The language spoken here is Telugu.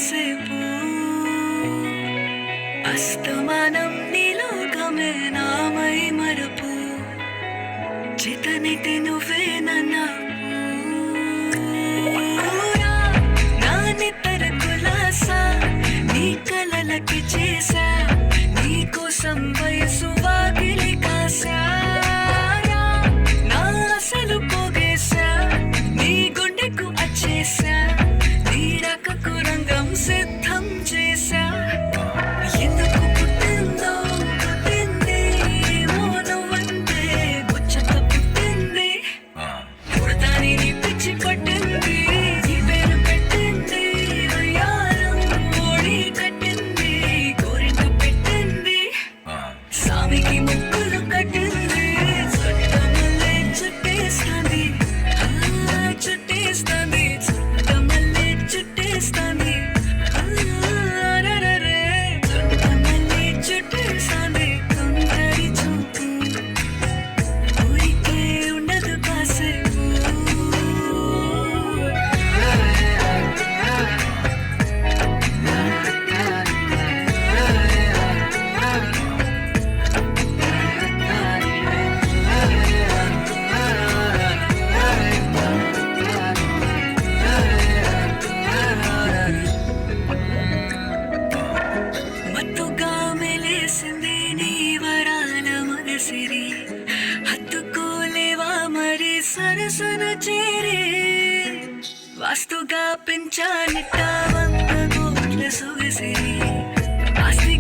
కాసేపు అస్తమానం నీలోకమే నామై మరపు చితనితే నువ్వే నన్నా నా నిద్ర కులాసా నీ కలలకి చేసా నీ కోసం వయసు వాకిలి కాసా నా అసలు పోగేసా నీ గుండెకు అచ్చేసా నీ రకకు రంగం సిద్ధం చేసా ఎందుకు పుట్టిందో పుట్టింది ఏమో నువ్వంటే ముచ్చట పుట్టింది పుడతాని నీ పిచ్చి పట్టింది నీ పేరు పెట్టింది వయ్యారం ఓడి కట్టింది కోరిక పెట్టింది సామికి ముక్కులు కట్టింది చుట్టమల్లే చుట్టేస్తాంది చుట్టేస్తాంది చుట్టమల్లే చుట్టేస్తాంది అరెరెరె చుట్టమల్లే చుట్టేస్తాంది తొందరి చూపు ఊరికే ఉండదు కాసేపు మత్తుగా మెలేసింది నీ వరాల మగసిరి హత్తుకోలేవా మరి సరసన చేరి వాస్తుగా పెంచాలిట్ట 100 కోట్ల సొగసిరి ఆస్తి